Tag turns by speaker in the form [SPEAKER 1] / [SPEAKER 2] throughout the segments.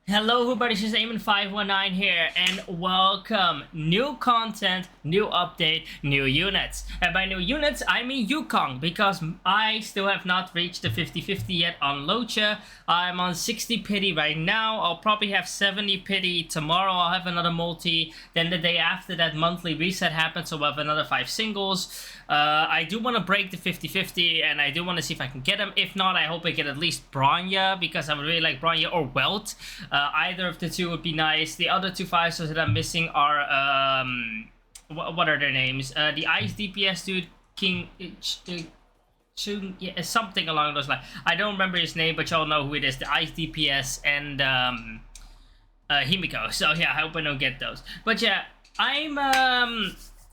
[SPEAKER 1] Hello everybody, this is Eamon519 here, and welcome! New content, new update, new units. And by new units, I mean YuKong, because I still have not reached the 50-50 yet on Locha. I'm on 60 pity right now. I'll probably have 70 pity tomorrow. I'll have another multi. Then the day after that monthly reset happens, so we'll have another 5 singles. I do want to break the 50-50, and I do want to see if I can get them. If not, I hope I get at least Bronya, because I would really like Bronya or Welt. Either of the two would be nice. The other two 5-stars that I'm missing are, what are their names? The Ice DPS dude, King... yeah, something along those lines. I don't remember his name, but y'all know who it is. The Ice DPS and Himiko. So yeah, I hope I don't get those. But yeah,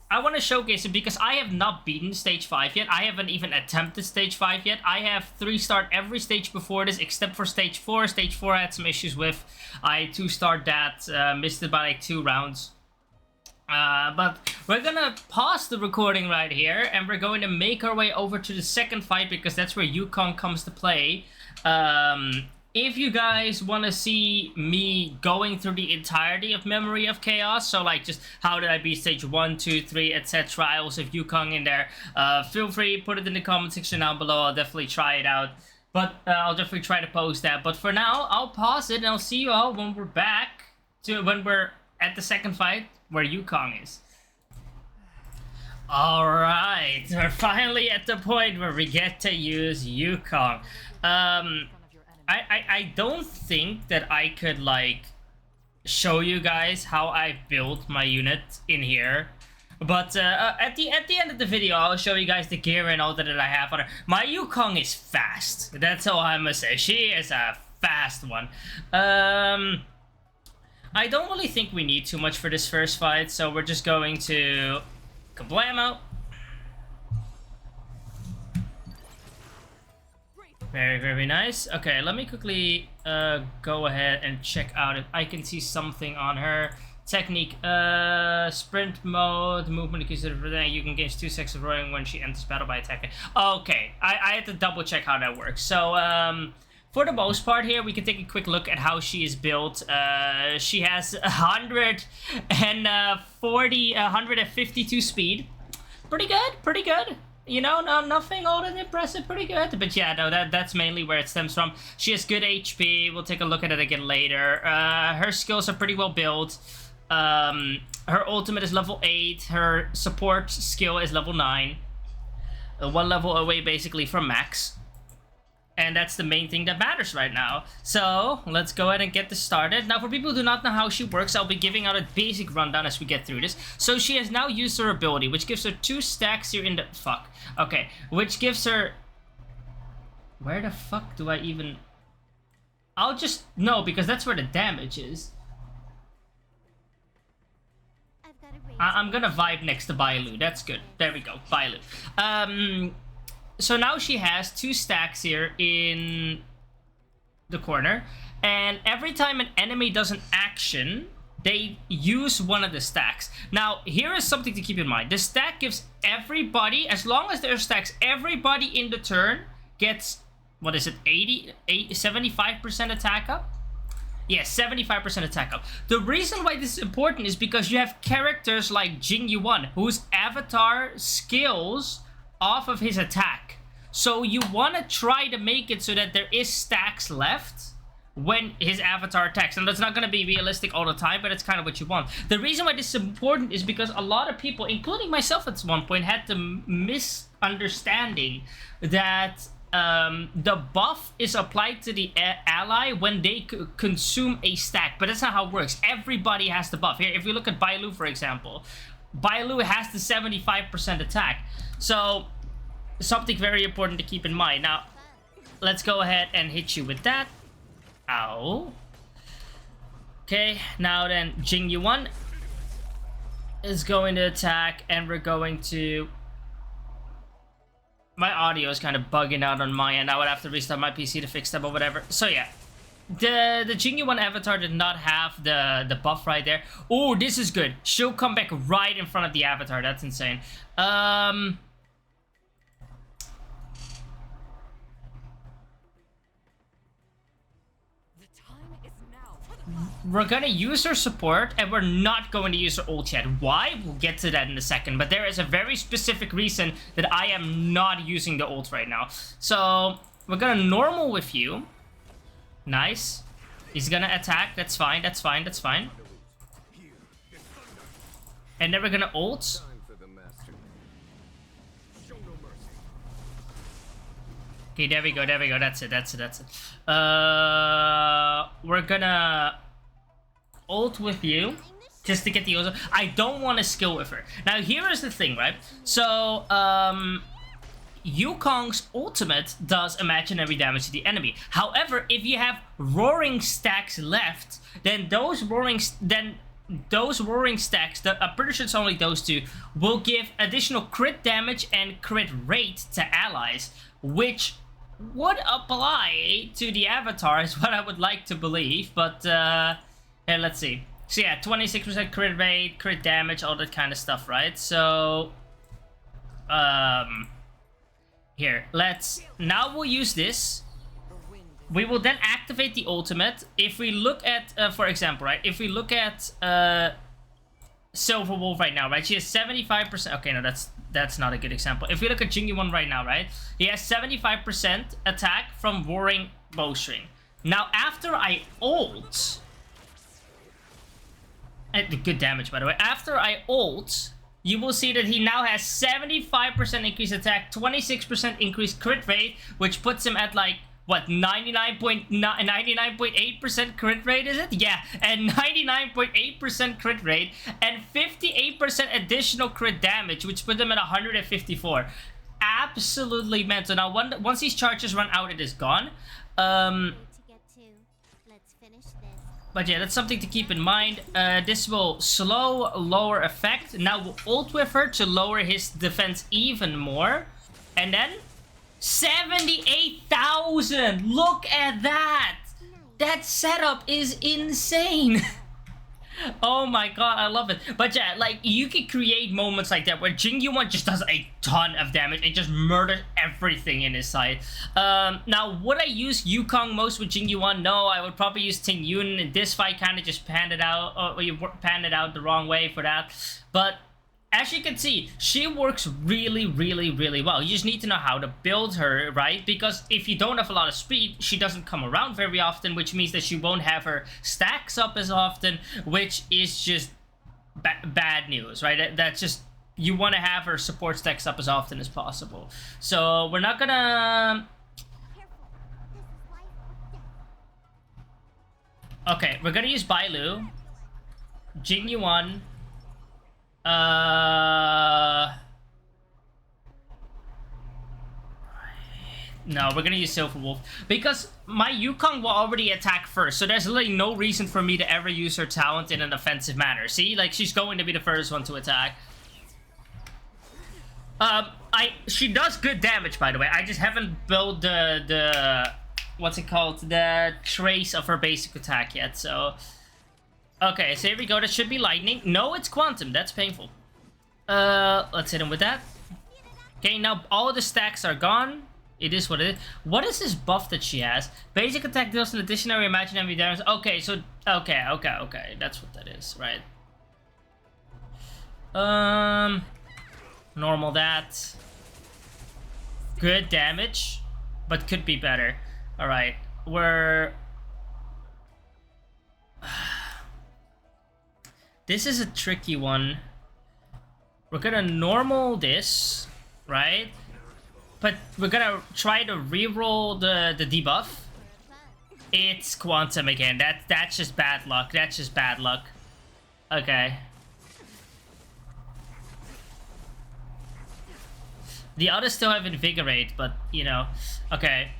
[SPEAKER 1] I want to showcase it because I have not beaten stage 5 yet. I haven't even attempted stage 5 yet. I have 3-starred every stage before this except for stage 4. Stage 4 I had some issues with. I 2-starred that, missed it by like 2 rounds. But we're gonna pause the recording right here and we're going to make our way over to the second fight because that's where YuKong comes to play. If you guys want to see me going through the entirety of Memory of Chaos, so like just how did I beat stage 1, 2, 3, etc. I also have YuKong in there. Feel free, put it in the comment section down below. I'll definitely try it out. But I'll definitely try to post that. But for now, I'll pause it and I'll see you all when we're back to when we're at the second fight where YuKong is. Alright, we're finally at the point where we get to use YuKong. I don't think that I could, like, show you guys how I built my unit in here. But at the end of the video, I'll show you guys the gear and all that I have on her. My YuKong is fast. That's all I must say. She is a fast one. I don't really think we need too much for this first fight, so we're just going to kablamo. Very, very nice. Okay, let me quickly go ahead and check out if I can see something on her. Technique, sprint mode, movement considered for that. You can gain 2 seconds of rolling when she enters battle by attacking. Okay, I had to double check how that works. So, for the most part here, we can take a quick look at how she is built. She has 152 speed. Pretty good, pretty good. You know, nothing all that impressive, pretty good. But yeah, no, that's mainly where it stems from. She has good HP. We'll take a look at it again later. Her skills are pretty well built. Her ultimate is level 8. Her support skill is level 9. 1 level away basically from max. And that's the main thing that matters right now. So, let's go ahead and get this started. Now, for people who do not know how she works, I'll be giving out a basic rundown as we get through this. So, she has now used her ability, which gives her 2 stacks here in the... Fuck. Okay. Which gives her... Where the fuck do I even... I'll just... No, because that's where the damage is. I'm gonna vibe next to Bailu. That's good. There we go. Bailu. So now she has 2 stacks here in the corner. And every time an enemy does an action, they use one of the stacks. Now, here is something to keep in mind. The stack gives everybody, as long as there are stacks, everybody in the turn gets, what is it, 75% attack up? Yeah, 75% attack up. The reason why this is important is because you have characters like Jingyuan, whose avatar skills off of his attack. So you want to try to make it so that there is stacks left when his avatar attacks. And that's not going to be realistic all the time, but it's kind of what you want. The reason why this is important is because a lot of people, including myself at one point, had the misunderstanding that the buff is applied to the ally when they consume a stack. But that's not how it works. Everybody has the buff. Here, if you look at Bailu, for example, Bailu has the 75% attack. So, something very important to keep in mind. Now, let's go ahead and hit you with that. Ow. Okay, now then, Jingyuan is going to attack, and we're going to... My audio is kind of bugging out on my end. I would have to restart my PC to fix that, but whatever. So yeah, the Jingyuan avatar did not have the buff right there. Oh, this is good. She'll come back right in front of the avatar. That's insane. we're gonna use her support, and we're not going to use her ult yet. Why? We'll get to that in a second, but there is a very specific reason that I am not using the ult right now. So, we're gonna normal with you. Nice. He's gonna attack, that's fine, that's fine, that's fine. And then we're gonna ult. Okay, there we go, that's it. We're gonna ult with you, just to get the ult. I don't want to skill with her. Now, here is the thing, right? So, YuKong's ultimate does imaginary damage to the enemy. However, if you have roaring stacks left, then those roaring stacks, I'm pretty sure it's only those two, will give additional crit damage and crit rate to allies, which would apply to the avatar, is what I would like to believe. But here, let's see. So yeah, 26% crit rate, crit damage, all that kind of stuff, right? So here, now we'll use this. We will then activate the ultimate. If we look at, for example, right? If we look at Silver Wolf right now, right? She has 75%. Okay, no, that's not a good example. If we look at Jingyuan right now, right? He has 75% attack from Roaring Bowstring. Now, after I ult, and good damage, by the way. After I ult, you will see that he now has 75% increased attack, 26% increased crit rate, which puts him at like, what, 99.8% crit rate, is it? Yeah, and 99.8% crit rate, and 58% additional crit damage, which put him at 154. Absolutely mental. Now, once these charges run out, it is gone. But yeah, that's something to keep in mind. This will slow, lower effect. Now we'll ult with her to lower his defense even more. And then 78,000! Look at that! That setup is insane! Oh my god, I love it. But yeah, like, you can create moments like that where Jingyuan just does a ton of damage and just murders everything in his sight. Now, would I use YuKong most with Jingyuan? No, I would probably use Ting Yun. And this fight kind of just panned it out, or you panned it out the wrong way for that. But as you can see, she works really, really, really well. You just need to know how to build her, right? Because if you don't have a lot of speed, she doesn't come around very often, which means that you won't have her stacks up as often, which is just bad news, right? That's just, you want to have her support stacks up as often as possible. So we're not gonna... Okay, we're gonna use Bailu, Jingyuan. No, we're gonna use Silver Wolf because my YuKong will already attack first, so there's really no reason for me to ever use her talent in an offensive manner. See, like, she's going to be the first one to attack. She does good damage, by the way. I just haven't built the what's it called, the trace of her basic attack yet. So okay, so here we go. That should be lightning. No, it's quantum. That's painful. Let's hit him with that. Okay, now all of the stacks are gone. It is what it is. What is this buff that she has? Basic attack deals an additional imaginary damage. Okay, so okay. That's what that is, right? Normal that. Good damage, but could be better. All right, we're. This is a tricky one. We're gonna normal this, right? But we're gonna try to reroll the debuff. It's quantum again. That's just bad luck. That's just bad luck. Okay. The others still have invigorate, but you know. Okay.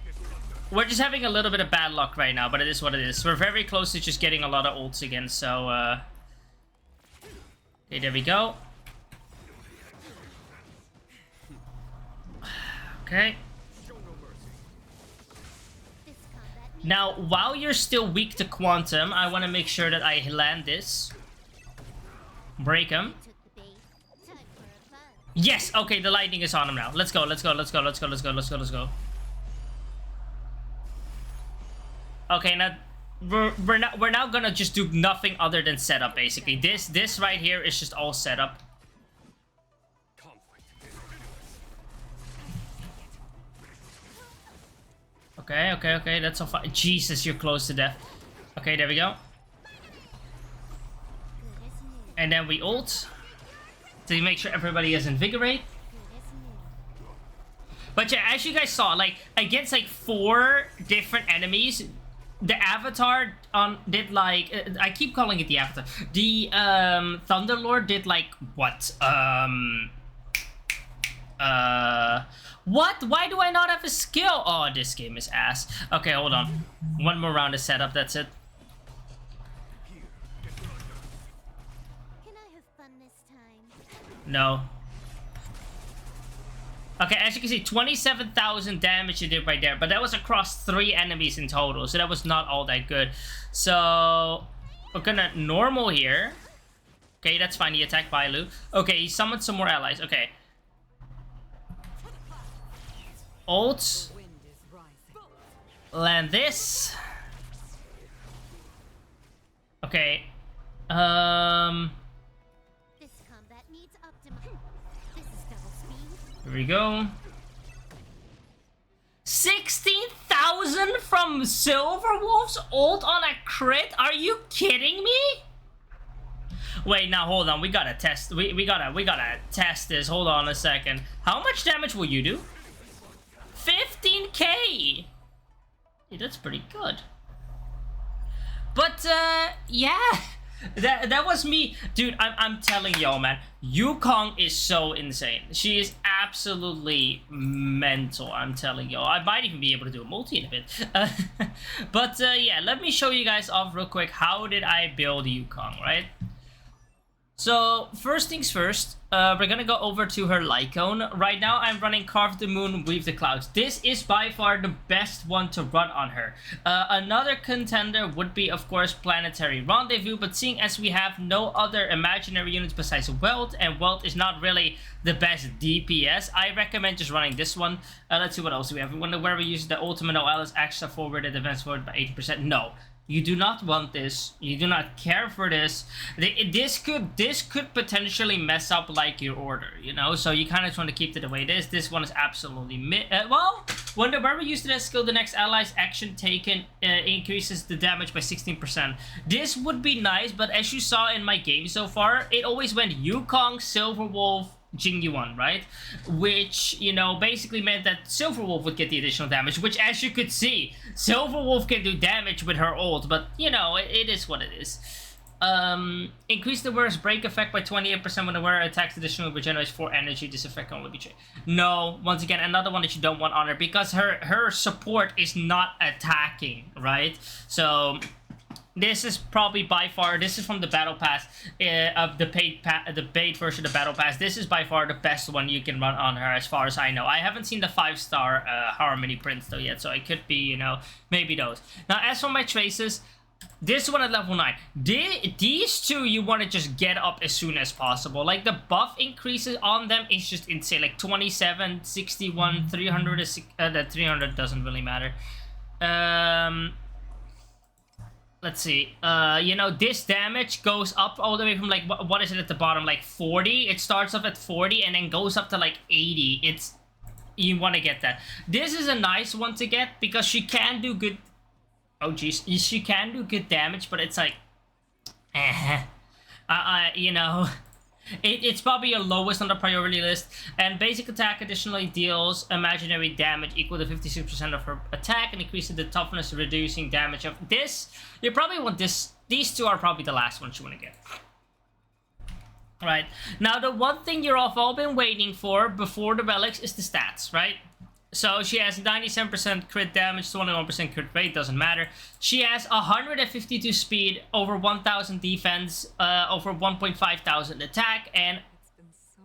[SPEAKER 1] We're just having a little bit of bad luck right now, but it is what it is. We're very close to just getting a lot of ults again, so okay, there we go. Okay. Now, while you're still weak to quantum, I want to make sure that I land this. Break him. Yes! Okay, the lightning is on him now. Let's go, let's go, let's go, let's go, let's go, let's go, let's go. Okay, now we're now gonna just do nothing other than setup basically. This right here is just all setup. Okay, that's so fine. Jesus, you're close to death. Okay, there we go. And then we ult to make sure everybody is invigorate. But yeah, as you guys saw, like against like 4 different enemies, the avatar did like I keep calling it the avatar. The Thunderlord did like what? What? Why do I not have a skill? Oh, this game is ass. Okay, hold on. One more round of setup, that's it.
[SPEAKER 2] Can I have fun this time?
[SPEAKER 1] No. Okay, as you can see, 27,000 damage you did right there, but that was across 3 enemies in total, so that was not all that good. So, we're gonna normal here. Okay, that's fine, he attacked Bailu. Okay, he summoned some more allies, okay. Ult. Land this. Okay.
[SPEAKER 2] This combat needs optimum. This is double speed.
[SPEAKER 1] Here we go. 16,000 from Silverwolf's ult on a crit? Are you kidding me? Wait, now hold on. We gotta test. We gotta test this. Hold on a second. How much damage will you do? 15k. Yeah, that's pretty good. But yeah, that was me, dude. I'm telling y'all, man. YuKong is so insane. She is absolutely mental. I'm telling y'all. I might even be able to do a multi in a bit. But yeah, let me show you guys off real quick. How did I build YuKong, right? So, first things first, we're gonna go over to her Lycone. Right now, I'm running Carve the Moon, Weave the Clouds. This is by far the best one to run on her. Another contender would be, of course, Planetary Rendezvous, but seeing as we have no other imaginary units besides Welt, and Welt is not really the best DPS, I recommend just running this one. Let's see what else we have. We wonder where we use the ultimate OL extra forward and advance forward by 80%. No. You do not want this. You do not care for this. This could potentially mess up like your order, you know. So you kind of just want to keep it the way it is. This one is absolutely well. When the barber used that skill, the next ally's action taken increases the damage by 16%. This would be nice, but as you saw in my game so far, it always went YuKong, Silverwolf, Jingyuan, right? Which, you know, basically meant that Silverwolf would get the additional damage, which, as you could see, Silverwolf can do damage with her ult, but, you know, it is what it is. Increase the wearer's break effect by 28% when the wearer attacks additionally regenerates 4 energy. This effect can only be changed. No, once again, another one that you don't want on her, because her support is not attacking, right? So this is probably by far, this is from the battle pass, of the paid version of the battle pass. This is by far the best one you can run on her as far as I know. I haven't seen the 5-star Harmony prints though yet, so it could be, you know, maybe those. Now as for my traces, this one at level 9. These two you want to just get up as soon as possible. Like the buff increases on them is just insane. Like 27, 61, 300, the 300 doesn't really matter. Let's see, you know, this damage goes up all the way from, like, what is it at the bottom, like 40? It starts off at 40 and then goes up to, like, 80. You want to get that. This is a nice one to get because she can do good, oh, geez, she can do good damage, but it's like, you know, it's probably your lowest on the priority list, and basic attack additionally deals imaginary damage equal to 56% of her attack and increases the toughness, reducing damage of this. You probably want this. These two are probably the last ones you want to get. Right, now the one thing you've all been waiting for before the relics is the stats, right? So she has 97% crit damage, 21% crit rate, doesn't matter. She has 152 speed, over 1000 defense, over 1,500 attack, and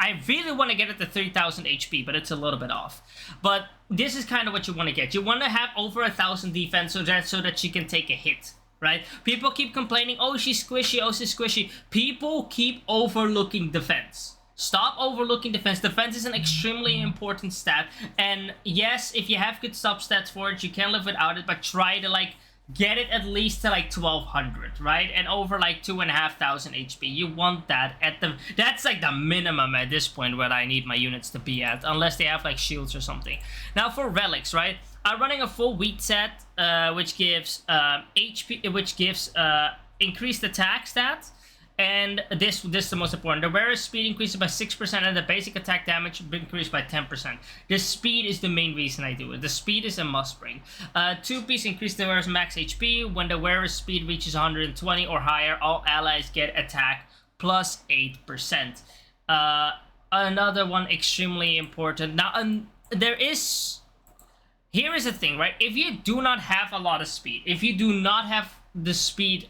[SPEAKER 1] I really want to get it to 3000 HP, but it's a little bit off. But this is kind of what you want to get. You want to have over 1000 defense so that she can take a hit, right? People keep complaining, oh, she's squishy, oh, she's squishy. People keep overlooking defense. Stop overlooking defense. Defense is an extremely important stat. And yes, if you have good substats for it, you can live without it, but try to, like, get it at least to like 1200, right? And over like 2500 HP. You want that at the... That's like the minimum at this point where I need my units to be at, unless they have like shields or something. Now for relics, right? I'm running a full wheat set, which gives HP, which gives increased attack stats. And this is the most important. The wearer's speed increases by 6% and the basic attack damage increased by 10%. The speed is the main reason I do it. The speed is a must bring. 2-piece increase the wearer's max HP. When the wearer's speed reaches 120 or higher, all allies get attack plus 8%. Another one extremely important. Now, there is... Here is the thing, right? If you do not have a lot of speed, if you do not have the speed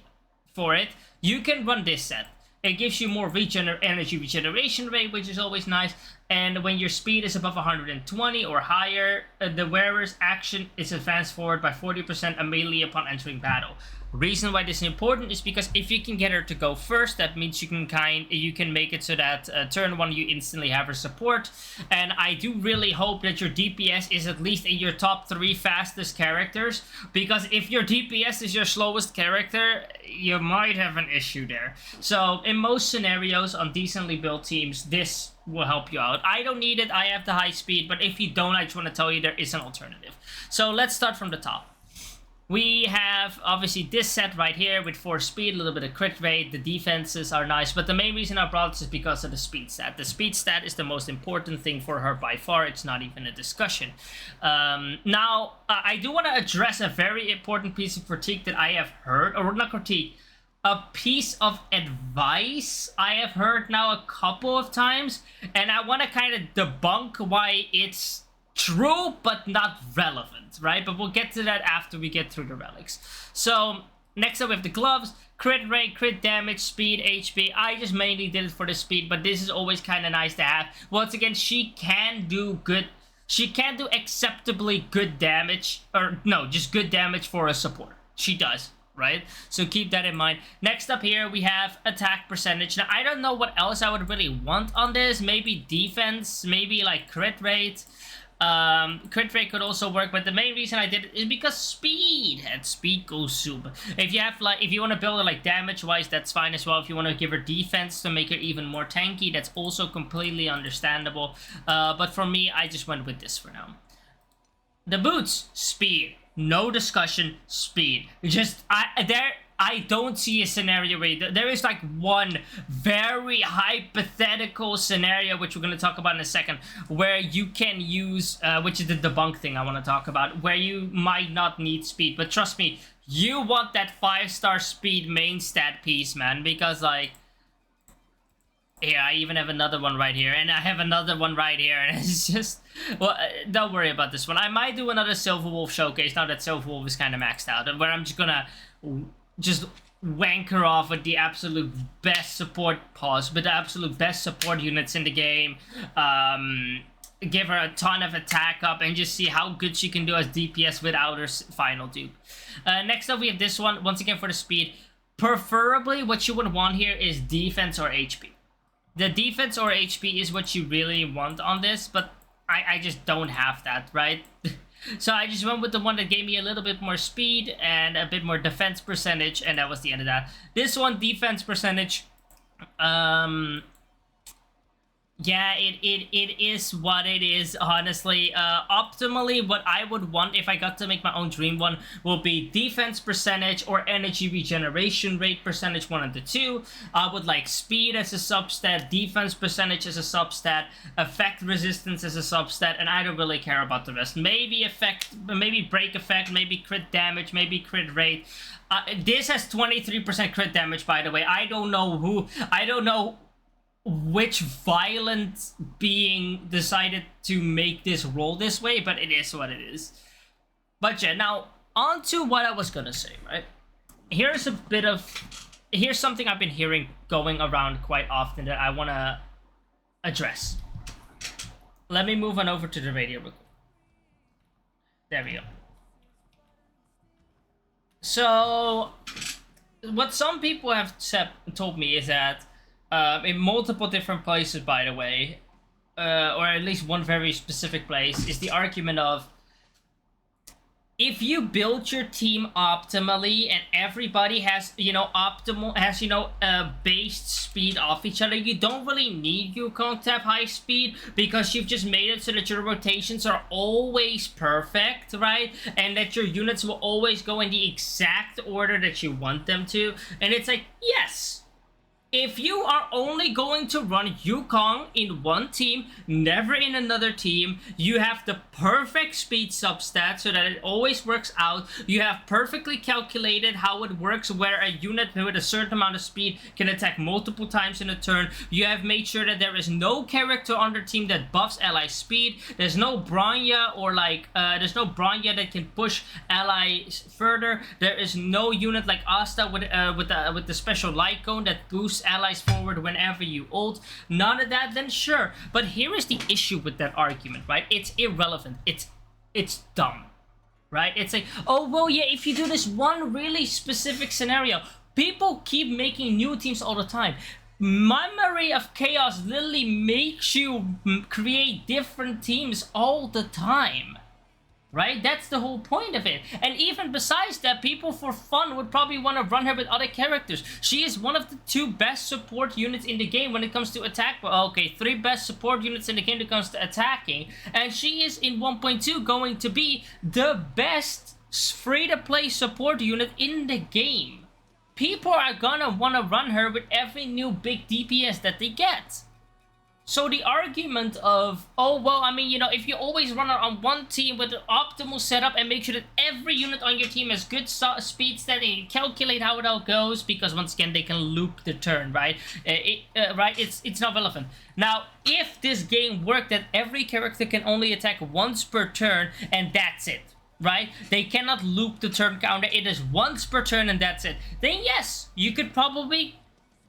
[SPEAKER 1] for it, you can run this set. It gives you more energy regeneration rate, which is always nice. And when your speed is above 120 or higher, the wearer's action is advanced forward by 40% immediately upon entering battle. Reason why this is important is because if you can get her to go first, that means you can make it so that turn 1 you instantly have her support. And I do really hope that your DPS is at least in your top 3 fastest characters, because if your DPS is your slowest character, you might have an issue there. So in most scenarios on decently built teams, this will help you out. I don't need it, I have the high speed, but if you don't, I just want to tell you there is an alternative. So let's start from the top. We have, obviously, this set right here with 4 speed, a little bit of crit rate. The defenses are nice, but the main reason I brought this is because of the speed stat. The speed stat is the most important thing for her by far. It's not even a discussion. Now, I do want to address a very important piece of critique that I have heard, or not critique, a piece of advice I have heard now a couple of times, and I want to kind of debunk why it's true but not relevant, right? But we'll get to that after we get through the relics. So next up we have the gloves. Crit rate, crit damage, speed, HP. I just mainly did it for the speed, but this is always kind of nice to have. Once again, she can do acceptably good damage, or no, just good damage for a support. She does, right? So keep that in mind. Next up here we have attack percentage. Now I don't know what else I would really want on this. Maybe defense, maybe like crit rate. Crit rate could also work, but the main reason I did it is because speed, and speed goes soup. If you want to build it like damage wise, that's fine as well. If you want to give her defense to make her even more tanky, that's also completely understandable. But for me, I just went with this for now. The boots, speed, no discussion, speed. I don't see a scenario where there is like one very hypothetical scenario, which we're going to talk about in a second, where you can use, which is the debunk thing I want to talk about, where you might not need speed. But trust me, you want that 5-star speed main stat piece, man, because like, here, I even have another one right here, and I have another one right here, and it's just... Well, don't worry about this one. I might do another Silver Wolf showcase now that Silver Wolf is kind of maxed out, where I'm just gonna just wank her off with the absolute best support but the absolute best support units in the game. Give her a ton of attack up and just see how good she can do as DPS without her final dupe. Next up, we have this one, once again for the speed. Preferably, what you would want here is defense or HP. The defense or HP is what you really want on this, but I just don't have that, right? So I just went with the one that gave me a little bit more speed and a bit more defense percentage, and that was the end of that. This one, defense percentage, yeah, it is what it is, honestly. Optimally, what I would want if I got to make my own dream one will be defense percentage or energy regeneration rate percentage, one of the two. I would like speed as a substat, defense percentage as a substat, effect resistance as a substat, and I don't really care about the rest. Maybe break effect, maybe crit damage, maybe crit rate. This has 23% crit damage, by the way. I don't know which violent being decided to make this roll this way, but it is what it is. But yeah, now on to what I was gonna say, right? Here's something I've been hearing going around quite often that I wanna address. Let me move on over to the radio record. There we go. So what some people have told me is that in multiple different places, by the way, or at least one very specific place, is the argument of if you build your team optimally and everybody has, based speed off each other, you don't really need YuKong to have high speed, because you've just made it so that your rotations are always perfect, right? And that your units will always go in the exact order that you want them to. And it's like, yes, if you are only going to run YuKong in one team, never in another team, you have the perfect speed substat so that it always works out. You have perfectly calculated how it works, where a unit with a certain amount of speed can attack multiple times in a turn. You have made sure that there is no character on the team that buffs ally speed. There's no Bronya there's no Bronya that can push allies further. There is no unit like Asta with the special light cone that boosts allies forward whenever you ult. None of that, then sure. But here is the issue with that argument, right? It's irrelevant. It's dumb, right? It's like, oh, well, yeah, if you do this one really specific scenario, people keep making new teams all the time. Memory of Chaos literally makes you create different teams all the time. Right? That's the whole point of it. And even besides that, people for fun would probably want to run her with other characters. She is one of the 2 best support units in the game when it comes to attack. Well, okay, 3 best support units in the game when it comes to attacking. And she is in 1.2 going to be the best free-to-play support unit in the game. People are gonna want to run her with every new big DPS that they get. So the argument of, oh, well, I mean, if you always run it on one team with an optimal setup and make sure that every unit on your team has good speed stat and you calculate how it all goes, because once again, they can loop the turn, right? Right? It's not relevant. Now, if this game worked that every character can only attack once per turn and that's it, right? They cannot loop the turn counter. It is once per turn and that's it. Then yes, you could probably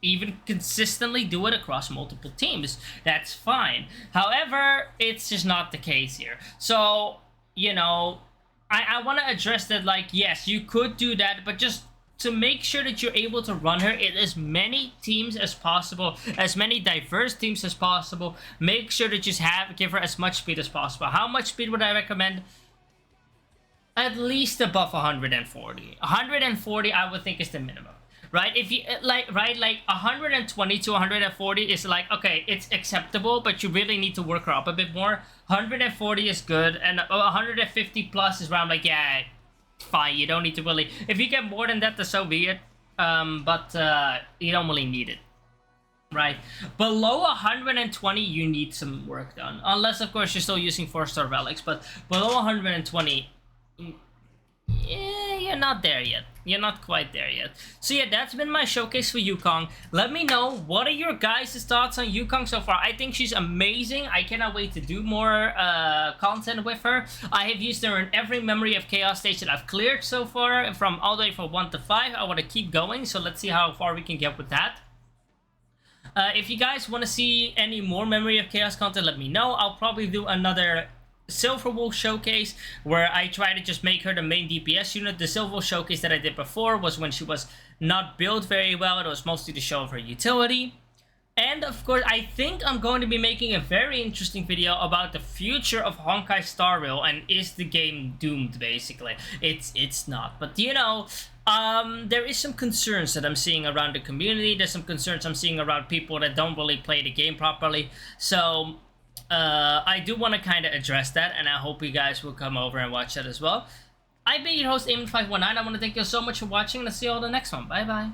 [SPEAKER 1] even consistently do it across multiple teams. That's fine. However, it's just not the case here. So, I want to address that, like, yes, you could do that, but just to make sure that you're able to run her in as many teams as possible, as many diverse teams as possible, make sure that you give her as much speed as possible. How much speed would I recommend? At least above 140. 140, I would think, is the minimum. Right? If you like 120 to 140 is like, okay, it's acceptable, but you really need to work her up a bit more. 140 is good, and 150 plus is around like, yeah, fine. You don't need to really. If you get more than that, then so be it. But you don't really need it. Right? Below 120, you need some work done. Unless, of course, you're still using 4-star relics. But below 120, yeah, you're not there yet. You're not quite there yet. So yeah, that's been my showcase for YuKong. Let me know, what are your guys' thoughts on YuKong so far? I think she's amazing. I cannot wait to do more content with her. I have used her in every Memory of Chaos stage that I've cleared so far, from all the way from 1 to 5. I want to keep going, so let's see how far we can get with that. If you guys want to see any more Memory of Chaos content, let me know. I'll probably do another Silver Wolf showcase where I try to just make her the main DPS unit. The Silver Wolf showcase that I did before was when she was not built very well. It was mostly to show her utility. And of course, I think I'm going to be making a very interesting video about the future of Honkai Star Rail, and is the game doomed, basically. It's not, but there is some concerns that I'm seeing around the community. There's some concerns I'm seeing around people that don't really play the game properly. So I do want to kind of address that, and I hope you guys will come over and watch that as well. I've been your host, Eamon519. I want to thank you so much for watching, and I'll see you all in the next one. Bye-bye.